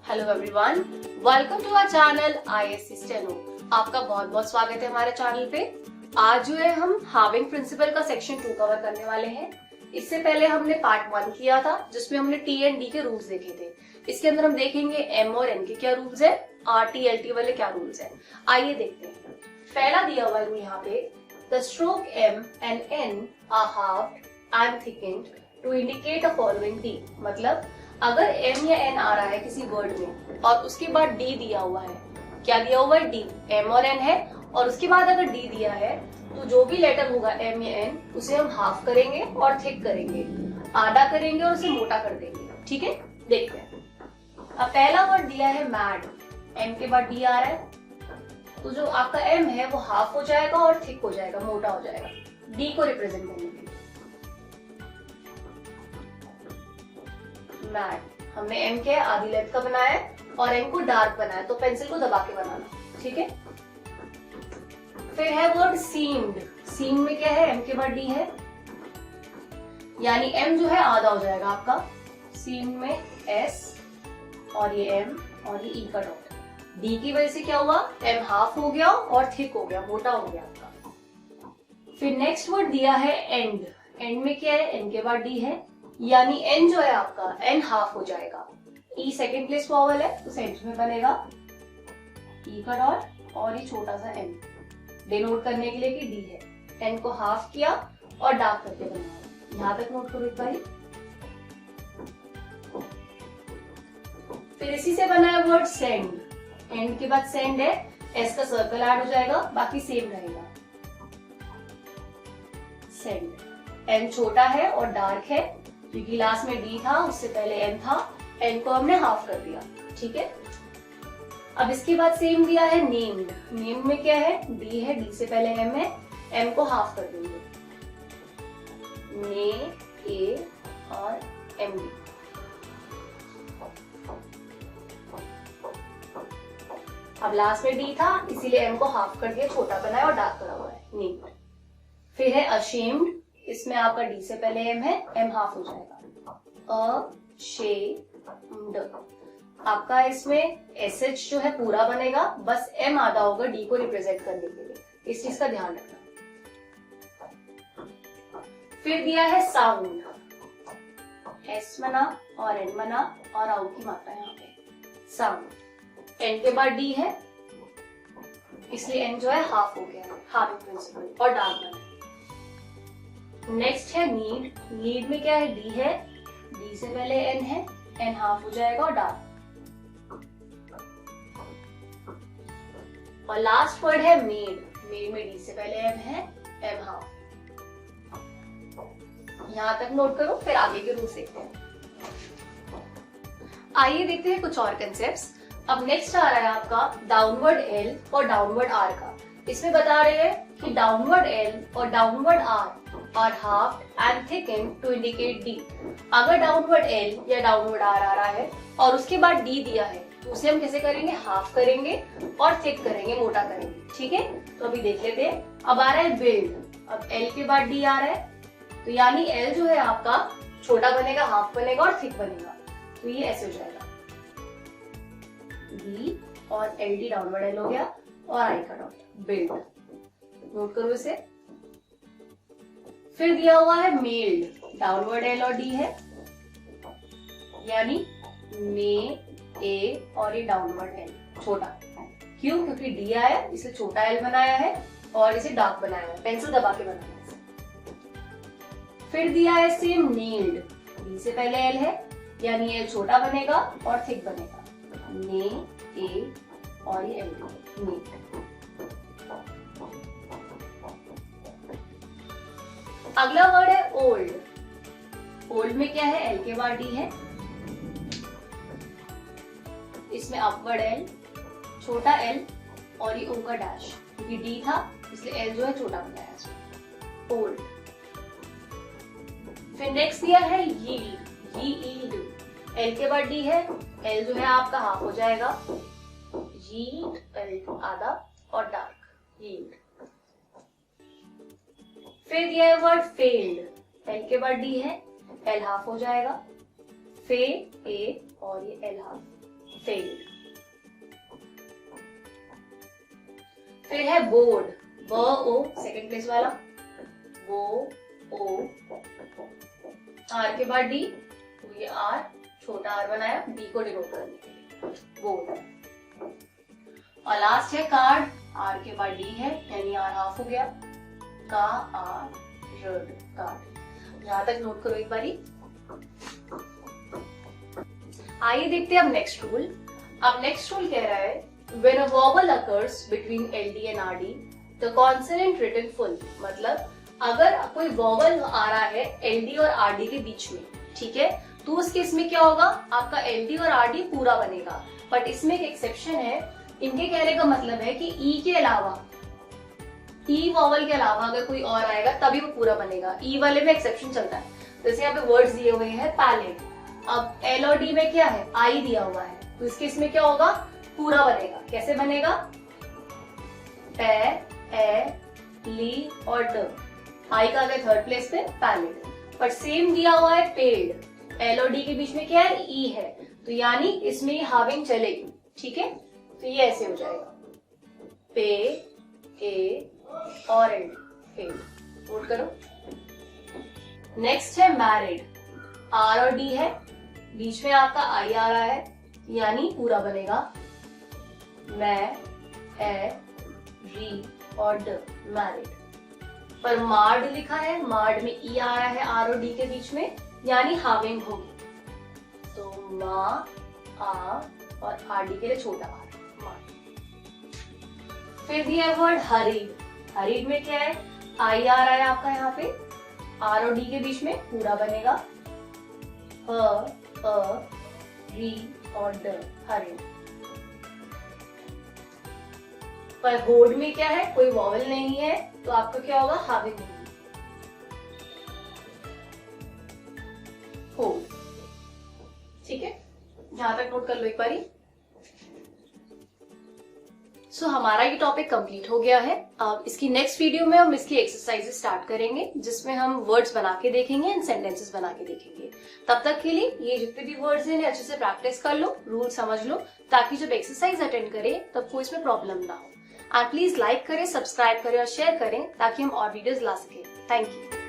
Hello everyone, welcome to our channel ISC steno. आपका बहुत बहुत स्वागत है हमारे चैनल पे। आज जो है हम हाविंग प्रिंसिपल का सेक्शन 2 कवर करने वाले हैं। इससे पहले हमने पार्ट 1 किया था जिसमें हमने टी एंड डी के रूल्स देखे थे। इसके अंदर हम देखेंगे एम और एन के क्या रूल्स है, आर टी एल टी वाले क्या रूल्स है। आइए देखते हैं। पहला दिया हुआ है यहाँ पे, the stroke M and N are halved and thickened to indicate a following D. मतलब अगर m या n आ रहा है किसी वर्ड में और उसके बाद d दिया हुआ है, क्या दिया हुआ है d, m और n है, और उसके बाद अगर d दिया है तो जो भी लेटर होगा m या n उसे हम हाफ करेंगे और थिक करेंगे, आधा करेंगे और उसे मोटा कर देंगे। ठीक है, देखते हैं। अब पहला वर्ड दिया है मैड, m के बाद d आ रहा है तो जो आपका m है वो हाफ हो जाएगा और थिक हो जाएगा, मोटा हो जाएगा d को रिप्रेजेंट करने के लिए। मैट हमने एम के आधी लेंथ का बनाया है और एम को डार्क बनाया, तो पेंसिल को दबा के बनाना। ठीक है, फिर है वर्ड सीम्ड। सीम में क्या है, एम के बाद डी है, यानी एम जो है आधा हो जाएगा आपका। सीम में एस और ये एम और ये ई का डॉट। डी की वजह से क्या हुआ, एम हाफ हो गया और थिक हो गया, मोटा हो गया आपका। फिर नेक्स्ट वर्ड दिया है एंड। एंड में क्या है, एन के बाद डी है, यानी n जो है आपका n हाफ हो जाएगा। e सेकेंड प्लेस वॉवल है तो सेंटर में बनेगा e का डॉट और ये छोटा सा n, डिनोट करने के लिए कि d है। n को हाफ किया और डार्क करके बनाया। यहां तक नोट करो एक बार। फिर इसी से बना है वर्ड सेंड। एंड के बाद सेंड है, s का सर्कल ऐड हो जाएगा, बाकी सेम रहेगा। सेंड, n छोटा है और डार्क है क्योंकि लास्ट में डी था, उससे पहले एन था, एन को हमने हाफ कर दिया। ठीक है, अब इसके बाद सेम दिया है नेम्ड। नेम में क्या है, डी है, डी से पहले एम है, एम को हाफ कर देंगे, ने ए और एम डी। अब लास्ट में डी था इसीलिए एम को हाफ कर दिया, छोटा बनाया और डार्क करा हुआ है, नेम्ड। फिर है अशेम्ड, इसमें आपका डी से पहले एम है, एम हाफ हो जाएगा, अशेम्ड। आपका इसमें एस एच जो है पूरा बनेगा, बस एम आधा होगा डी को रिप्रेजेंट करने के लिए, इस चीज का ध्यान रखना। फिर दिया है साउंड। एस बना और एन बना और आउ की मात्रा यहाँ पे साउंड। एन के बाद डी है इसलिए एन जो है हाफ हो गया, हाफ प्रिंसिपल, और डार्क बना। नेक्स्ट है नीड। नीड में क्या है, डी है, डी से पहले एन है, एन हाफ हो जाएगा और डार्क। और लास्ट वर्ड है मेड। मेड में डी से पहले एम है, एम हाफ। यहां तक नोट करो, फिर आगे के रूल्स देखते हैं। आइए देखते हैं कुछ और कंसेप्ट्स। अब नेक्स्ट आ रहा है आपका डाउनवर्ड एल और डाउनवर्ड आर का। इसमें बता रहे हैं कि डाउनवर्ड एल और downward R are halved and thickened to indicate D। अगर डाउनवर्ड L या डाउनवर्ड R आ रहा है और उसके बाद D दिया है तो उसे हम कैसे करेंगे, हाफ करेंगे और थिक करेंगे, मोटा करेंगे। ठीक है, तो अभी देख लेते हैं। अब आ रहा है बिल्ड। अब L के बाद D आ रहा है तो यानी L जो है आपका छोटा बनेगा, हाफ बनेगा और थिक बनेगा, तो ये ऐसे हो जाएगा, D और LD डाउनवर्ड L हो गया और I का डॉट, बिल्ड। नोट करो इसे। फिर दिया हुआ है मेल्ड। डाउनवर्ड एल और डी है, यानी मे ए और ये डाउनवर्ड एल छोटा। क्यों, क्योंकि डी आया इसे छोटा एल बनाया है और इसे डार्क बनाया है, पेंसिल दबा के बनाया है। फिर दिया है सेम नेल्ड। डी से पहले एल है, यानी एल छोटा बनेगा और थिक बनेगा, ने ए और ये एल नेल्ड। अगला वर्ड है ओल्ड। ओल्ड में क्या है, एल के बाद डी है, इसमें अपवर्ड एल, छोटा एल और ये ओ का डैश, क्योंकि डी था इसलिए एल जो है छोटा बनाया, ओल्ड। फिर नेक्स्ट दिया है यील्ड। यील्ड, एल के बाद डी है, एल जो है आपका हाफ हो जाएगा, यील्ड एल आधा और डार्क, यील्ड। फिर दिया है वर्ड फेल्ड। एल के बाद डी है, एल हाफ हो जाएगा, फे ए और ये एल हाफ, फेल्ड। फिर है बोर्ड, ब ओ सेकंड प्लेस वाला, वो ओ, आर के बाद डी, तो ये आर छोटा आर बनाया डी को डिनोट करने के लिए, बोर्ड। और लास्ट है कार्ड, आर के बाद डी है यानी आर हाफ हो गया, का आर रड, कार्ड। यहां तक नोट करो एक बारी। आइए देखते हैं अब नेक्स्ट रूल। अब नेक्स्ट रूल कह रहा है when a vowel occurs between LD and RD, the consonant written full, मतलब अगर कोई वॉवल आ रहा है LD और RD के बीच में, ठीक है, तो उस केस में क्या होगा, आपका LD और RD पूरा बनेगा। बट इसमें एक एक्सेप्शन है, इनके कहने का मतलब है कि E के अलावा, E वॉवल के अलावा अगर कोई और आएगा तभी वो पूरा बनेगा। E वाले में एक्सेप्शन चलता है। जैसे यहाँ पे वर्ड्स दिए हुए हैं पैलेट, अब L और D में क्या है, I दिया हुआ है, तो इस केस में क्या होगा, पूरा बनेगा। कैसे बनेगा, पे, ए, ली और ड, आई का अगर थर्ड प्लेस पे पैलेट, पर सेम दिया हुआ है पेड, एल और डी के बीच में क्या है, ई है, तो यानी इसमें हाविंग चलेगी, ठीक है, तो ये ऐसे हो जाएगा, पे, ए और एंड, पेड। नोट करो। नेक्स्ट है मैरिड, आर और डी है, बीच में आपका आई आ रहा है, यानी पूरा बनेगा, मैं, ए, री और ड, मैरिड। पर मार्ड लिखा है, मार्ड में ई आ रहा है आर और डी के बीच में, यानी हाविंग होगी, तो मा, आ और आर डी के लिए छोटा आर, मार्ड। फिर दिया है वर्ड हरीड, हरीड में क्या है, आई आ रहा है आपका यहाँ पे, आर और डी के बीच में पूरा बनेगा, अ, री और ड, हरीड। पर होड में क्या है, कोई वॉवल नहीं है, तो आपका क्या होगा, हाविंग होगी, होड, ठीक है, यहां तक नोट कर लो एक बारी। सो हमारा ये टॉपिक कंप्लीट हो गया है। अब इसकी नेक्स्ट वीडियो में हम इसकी एक्सरसाइजेस स्टार्ट करेंगे, जिसमें हम वर्ड्स बना के देखेंगे एंड सेंटेंसेस बना के देखेंगे। तब तक के लिए ये जितने भी वर्ड्स हैं अच्छे से प्रैक्टिस कर लो, रूल समझ लो, ताकि जब एक्सरसाइज अटेंड करें तब कोई इसमें प्रॉब्लम ना हो। एंड प्लीज लाइक करें, सब्सक्राइब करें और शेयर करें, ताकि हम और वीडियोस ला सकें। Thank you.